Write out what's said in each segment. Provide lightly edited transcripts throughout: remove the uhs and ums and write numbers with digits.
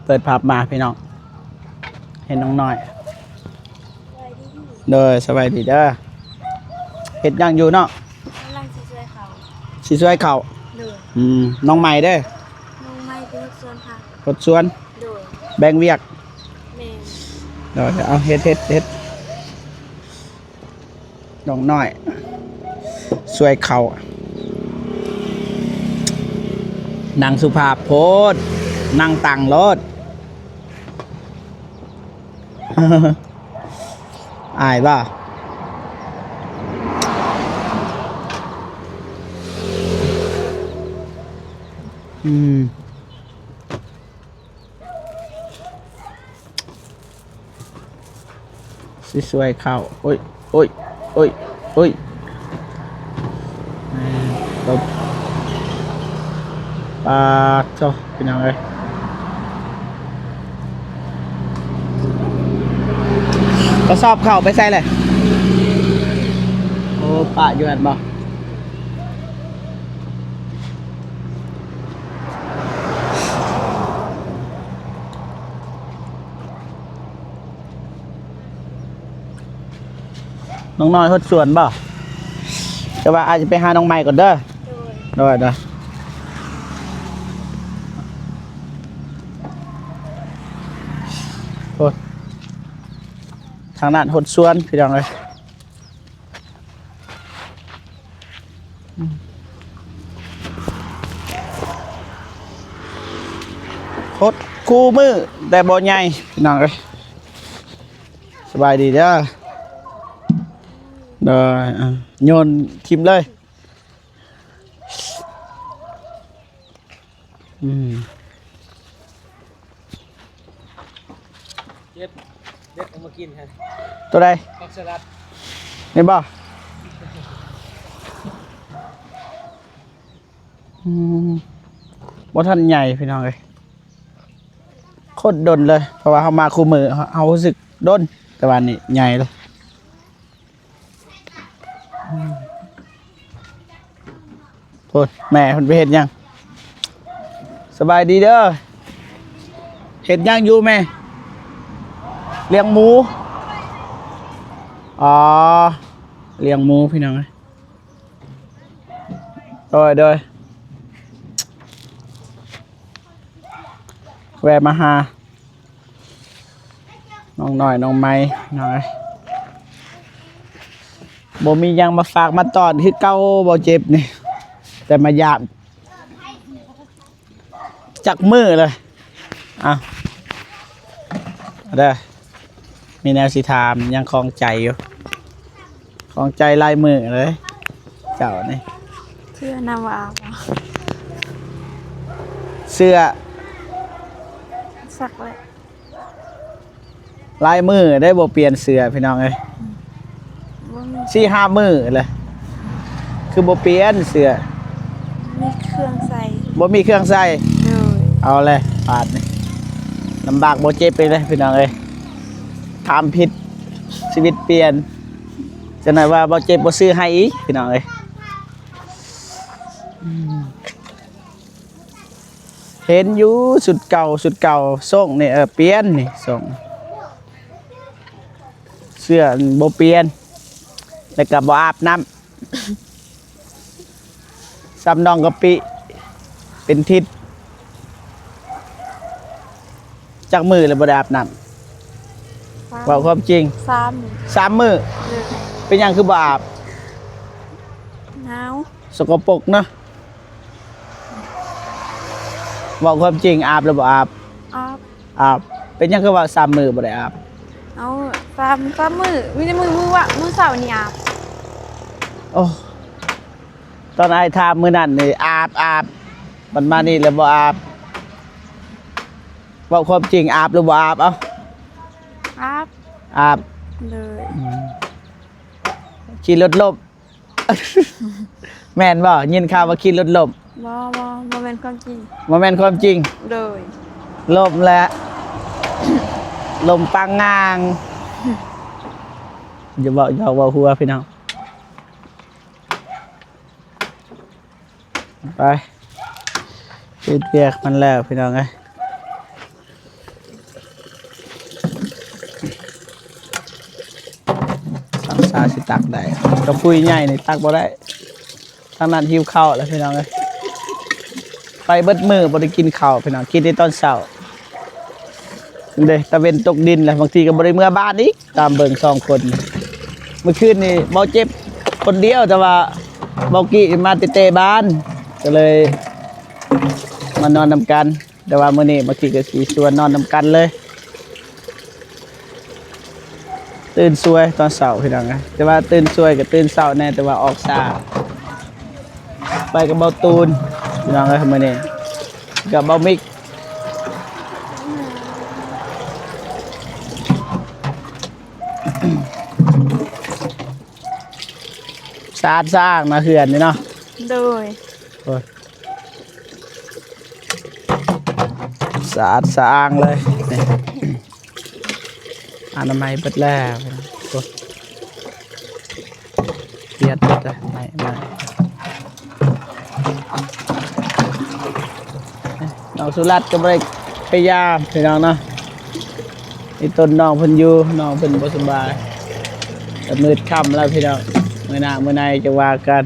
เปิดภาพมาพี่น้องเห็นน้องน้อยโดยสบายดีเด้อเห็ดยังอยู่เนาะกำลังสิช่วยเขา สิช่วยเขาโดยน้องใหม่เด้อน้องไม่เป็นรถสวนค่ะรถสวนโดยแบ่งเวียกแม่ เดี๋ยวเอาเฮ็ดน้องน้อยช่วยเขานางสุภาพโพดนางตังรถ อายป่ะสวยเข้าโอ้ยตบปาเจ้าเป็นยังไงก็สอบเข่าไปใส่เลยโอ้ปะอยู่อันบ่น้องน้อยหดส่วนบ่แต่ว่าอาจจะไปหาน้องใหม่ก่อนเด้อโดยโอ้ทางนั้นหดส่วนพี่น้องเลยหดคู่มือแต่บ่ใหญ่พี่น้องเลยสบายดีเด้อโดยโยนทิมเลยเด็ดเอามากินฮะตัวใดผักสลัดนี่บ่บ่ทันใหญ่พี่น้องเลยโคตรดนเลยเพราะว่าเขามาคู่มือเขารู้สึกดนแต่วันนี้ใหญ่เลยโทษแม่คนไปเห็ดยังสบายดีเด้อเห็ดยังอยู่แม่เลี้ยงหมูอ๋อเลี้ยงหมูพี่น้องโดยแวะมาหาน้องหน่อยน้องไม้น้องบ่มียังมาฝากมาตอนที่เก้าบ่เจ็บนี่แต่มายามจักมือเลยเด้อมีแนวสิถามยังคลองใจอยู่คลองใจลายมือเลยเจ้านี่เสื้อนาวาเสื้อสักเลยลายมือได้บ่เปลี่ยนเสื้อพี่น้องเอ้ย4-5 มือเลยคือบ่เปลี่ยนเสื้อมีเครื่องใส่บ่มีเครื่องใส่เอาเลยปาดนี่ลำบากบ่เจ็บไปเลยพี่น้องเอ้ยทำผิดชีวิตเปลี่ยนจะไหนว่าบ่เจ็บบ่ซื้อให้อีกพี่น้องเอ้ยเห็นอยู่สุดเก่าส่งนี่เปลี่ยนนี่ส่งเสื้อบ่เปลี่ยนแล้วก็บ่อาบน้ำซ้ำน้องกะปิเป็นทิศจักมือเลยบ่ได้อาบน้ำว่าความจริง3 มือเป็นยังคือบ่อาบหนาวสกปรกเนาะว่าความจริงอาบหรือบ่อาบเป็นยังคือว่า3 มือบ่ได้อาบเอา3 มือมีแต่มือว่ามือเสาร์นี่อาบโอ้ตอนไอ้ทามือนั่นนี่อาบมันมานี่แล้วบ่อาบว่าความจริงอาบหรือบ่อาบอาบเลยขี่รถล้ม แม่นบ่ยินข่าวว่าขี่รถล้มบ่แม่นความจริงเลยล้มแล้วลมปังงางอย่าบอกหัวพี่น้องไปเรียกมันแล้วพี่น้องไง ตักได้กระปุยใหญ่นี่ตักบ่ได้ทางนั้นหิวข้าวแล้วพี่น้องเอ้ยไปเบิดมื้อบ่ได้กินข้าวพี่น้องกินในตอนเช้าเด้ตะเวนตกดินแหละบางทีก็บ่ได้เมื่อบ้านอีกตามเบิ่ง2คนเมื่อคืนนี่บ่เจ็บคนเดียวแต่ว่าบ่กี้มาเตะบ้านก็เลยมานอนนำกันแต่ว่ามื้อนี้บ่กี้ก็สิชวนนอนนำกันเลยตื่นสวยตอนเช้าพี่น้องนะแต่ว่าตื่นสวยกับตื่นเช้าแน่แต่ว่าออกช้าไปกับเบาตูนพี่น้องเอ้ยมื้อนี้กับเบามิกสะอาดสร้างนะเขื่อนนี่เนาะ โดย โอ้ยสะอาดสะอ้างเลยนี่อนามัยเบิดแล้วโอ้ยเบียดเบิดเลยไม่น้องสุรัตน์ก็บ่ได้พยายามพี่น้องเนาะนี่ต้นน้องเพิ่นอยู่น้องเพิ่นบ่สบายแต่มืดค่ำแล้วพี่น้องมื้อหน้ามื้อในจะว่ากัน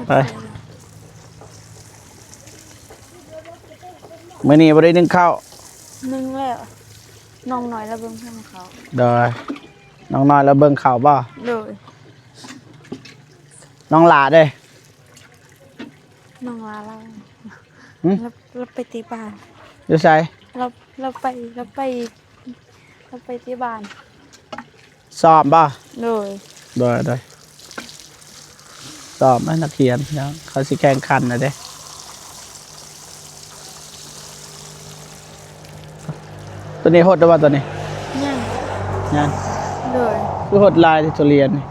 ไปมื้อนี้บ่ได้นึ่งข้าว นึ่งแล้วน้องน้อยแล้วเบิ่งให้เขา โดยน้องน้อยแล้วเบิ่งข้าวบ่ โดย น้องหลาเด้ น้องลาเรา หึ เราไปที่บ้าน อยู่ไส เราไปที่บ้าน สอบบ่ โดย โดยสอบให้นักเรียนเนาะเขาสิแข่งขันน่ะเด้ตัวนี้โหดได้บ่ตัวนี้ ยัง ยัง โดย คือโหดลายที่ทุเรียนนี่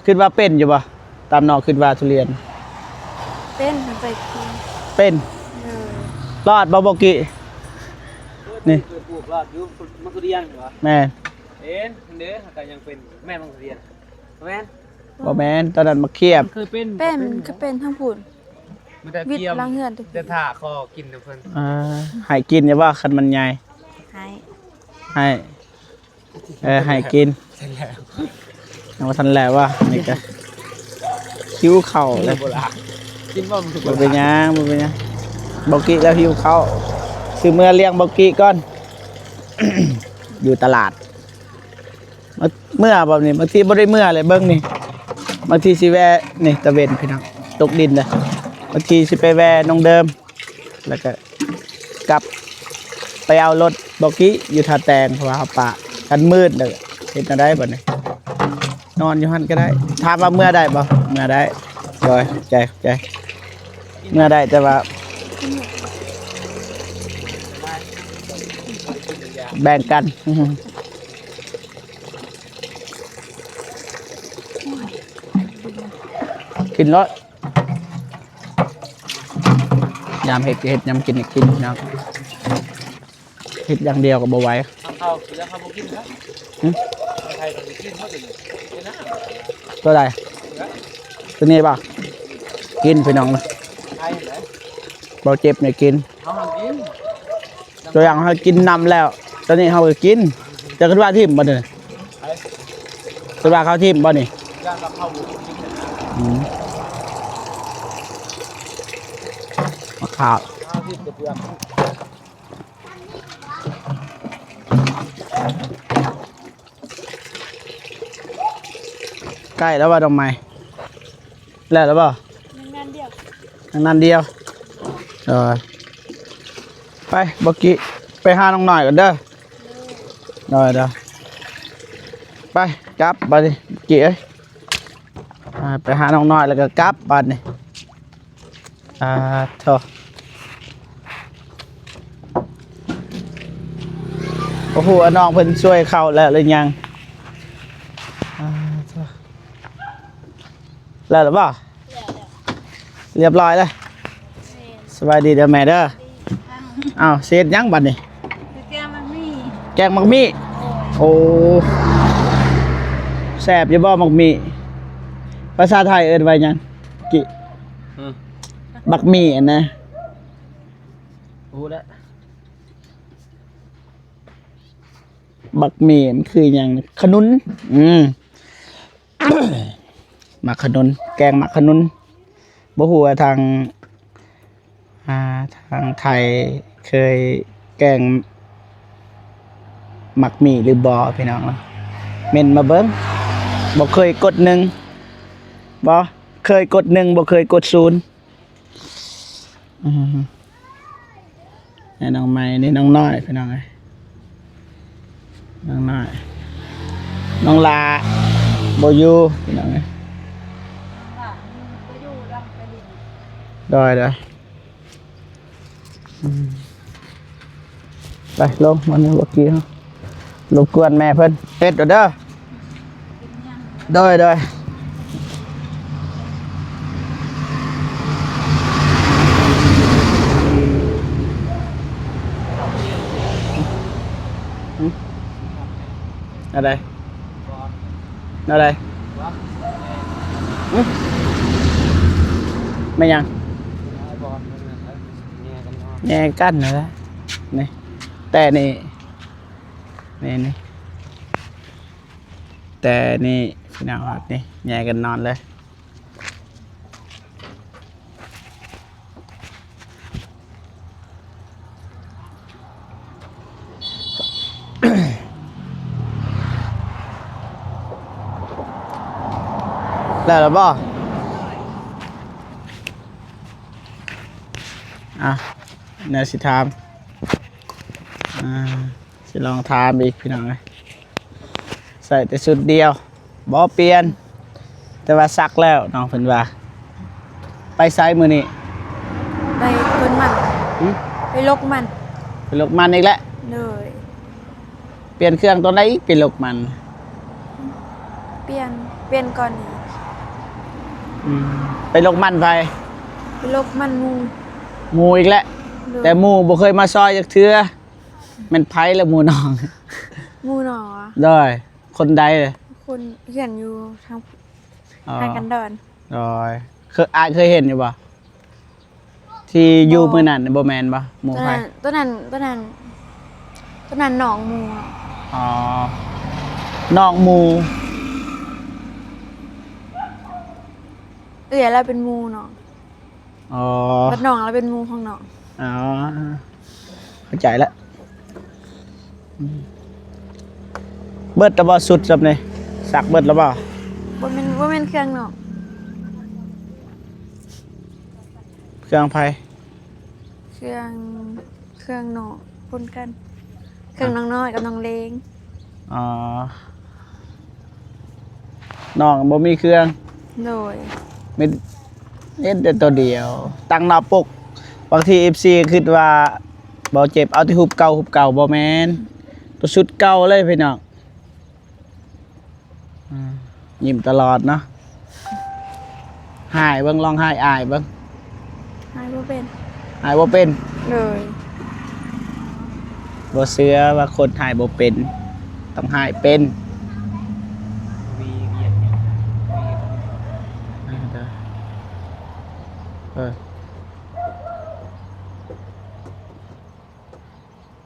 คิดว่าเป็นอยู่บ่ตามน้องคิดว่าทุเรียน เป็นมันไปกิน เป็น โดย รอดบ่บ่กี้นี่ เกิดปลูกรอดอยู่มังคุเรียนเหรอ แม่น เอ็นเด้อก็ยังเป็นแม่มังคุเรียนแม่น บ่แม่นตอนนั้นมาเคียบ เคยเป็น เป็นก็เป็นทั้งผุน มันแต่ วิท เกียม ย์ล้างเหือนทุก แต่ถ้าคอกินเพิ่น ให้กินอย่าว่าคันมันใหญ่ หาย ให้ให้กิน เสร็จแล้ว ยังว่าทันแล้วว่านี่ก็หิวข้าวเลย โบราณกินบ่มันถูก บ่เป็นหยังบ่เป็นหยังบ่กี้แล้วหิวข้าวซื้อเมื่อเลี้ยงบ่กี้ก่อน อยู่ตลาดเมื่อแบบนี้บางทีบ่ได้เมื่อเลยเบิ่งนี่บางทีสิแวะนี่ตะเวนพี่น้องตกดินเลยบางทีสิไปแวะน้องเดิม แล้วก็กลับไปเอารถบ่กี้อยู่ท่าแตงเพราะว่าเขาปะกันมืดเลยเฮ็ดจั่งใดบัดนี้นอนอยู่หั่นก็ได้ถามว่าเมื่อได้บ่เมื่อได้โดยใจเมื่อได้แต่ว่าแบ่งกัน กินรถยามเห็ดยามกินกินนะเห็ดอย่างเดียวกับบ่ไหว้ ทำข้าวกินแล้วข้าวบ่กินครับใครต้องกินเขาถึงเป็นน้ำ ตัวใดตัวนี้ป่ะกินพี่น้องเลย ใครเหรอ เบาเจ็บเนี่ยกิน เขาทำกิน ตัวอย่างเขากินนำแล้วตอนนี้เขาก็กินจะคิดว่าทิมบ่เนี่ยคิดว่าเขาทิมบ่นี่ ย่างกับข้าวหมูกิน มะขาว ข้าวที่กระเพื่อม ใกล้แล้วว่าดอกไม้แล้วเปล่า งานเดียว ทางนั้นเดียวไปบักกี้ไปหาน้องหน่อยกันเด้อเด้อไปกลับบัดนี้บักกี้เอ้ยไปหาน้องน้อยแล้วก็กลับบัดนี้เถอะโอ้โหน้องเพิ่นช่วยเข้าแล้วหรือยังเถอะแล้วหรือเปล่าเรียบร้อยเลยสบายดีเด้อแม่เด้ออ้าวเสร็จยังบัดนี้ แกมันมี แกงมักมี่โอ้แซ่บอย่าบ่มักมี่ภาษาไทยเอิ้นว่าหยังกิบักมี่อันนะ โอ้แล้ว บักเมนคืออย่างขนุนหมักขนุนแกงหมักขนุนบ่ฮู้ว่าทางไทยเคยแกงหมักหมี่หรือบ่พี่น้องเนาะเม่นมาเบิ่งบ่เคยกด1บ่เคยกด1บ่เคยกด0นี่น้องใหม่นี่น้องน้อยพี่น้องเอ้ยน้องน้อยน้องลาบ่อยู่พี่น้องเอ้ยได้ไปลงมันเมื่อกี้รบกวนแม่เพิ่นเฮ็ดเด้อได้อะไรไม่ยังแง่กั้นนะนี่แต่นี่แต่นี่พี่น้องครับนี่แง่กันนอนเลย แล้วหรือเปล่าเนี่ยสิถามสิลองถามอีกพี่น้องเลยใส่แต่ชุดเดียวบ่เปลี่ยนแต่ว่าซักแล้วน้องเพิ่นว่าไปไซมือนี่ ไปคนมันไปลกมัน ไปลกมันอีกแล้ว เลย เปลี่ยนเครื่องตัวไหนอีกไปลกมัน เปลี่ยนก่อนนี่ ไปลกมันไป ไปลกมันงู หมูอีกแล้ว เลย แต่หมูบ่เคยมาซอยจักเทื่อมันไผแล้วหมูน้อง งูหนอ ได้คนใดเลย คนเขียนอยู่ทาง อ๋อ ทางกันดอน ได้เคยเห็นอยู่ป่ะที่อยู่มื้อนั้นบ่แม่นป่ะหมูไผ ตัวนั้นหนองงูอะ อ๋อ นอกหมู เราเป็นงูหนอง อ๋อ บัดหนองเราเป็นงูของหนอง อ๋อ เข้าใจแล้วเบิดแล้วบ่สุดจำนี่สักเบิดแล้วบ่ บ่แม่นเครื่องหนอง เครื่องไผ เครื่องหนองปนกัน เครื่องน้องน้อยกับน้องเลง อ๋อ น้องบ่มีเครื่อง โดย มีเล่นแต่ตัวเดียว ตั้งหน้าปก บางที FC คิดว่าบ่เจ็บเอาที่หุบเก่าบ่แม่นตัวชุดเก่าเลยพี่น้องยิ้มตลอดเนาะหายเบิ่งลองหายอายเบิ่ง หายบ่เป็น หายบ่เป็น เลย บ่เชื่อว่าคนหายบ่เป็น ต้องหายเป็น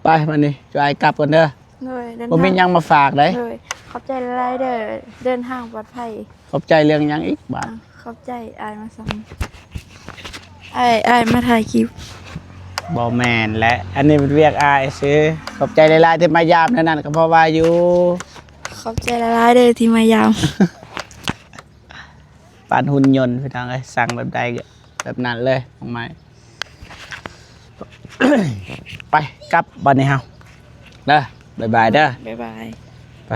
ไปมันนี่จะไอ้กลับกันเด้อ เลยเดิน บ่มีหยังมาฝากได้ เลยขอบใจหลายๆเดินทางปลอดภัย ขอบใจเรื่องหยังอีกบาด ขอบใจอายมาซ้ำอายมาถ่ายคลิป บ่แม่นและอันนี้เป็นเรียกอายซื้อขอบใจหลายๆที่มายามนั่นก็เพราะว่าอยู่ ขอบใจหลายๆเด้อที่มายาม ปานหุ่นยนต์พี่น้องเอ้ยสั่งแบบใดก็แบบนั้นเลยของไม้ ไปกลับบัดนี้เฮาเด้อบ๊ายบายเด้อ บ๊ายบาย ไป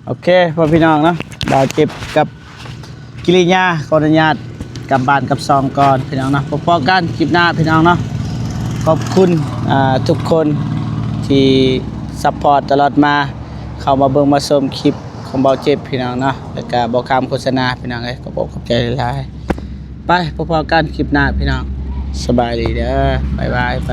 โอเคพ่อพี่น้องเนาะดาวเจ็บกับกิริยาขออนุญาตกลับบ้านกับซองก่อนพี่น้องเนาะพบกันคลิปหน้าพี่น้องเนาะขอบคุณทุกคนที่ซัพพอร์ตตลอดมาเข้ามาเบิ่งมาชมคลิปของเบาเจ็บพี่น้องเนาะแล้วก็บอกคำโฆษณาพี่น้องเอ้ยขอบใจหลายๆไปพบกันคลิปหน้าพี่น้องสบายดีเด้อบ๊ายบายไป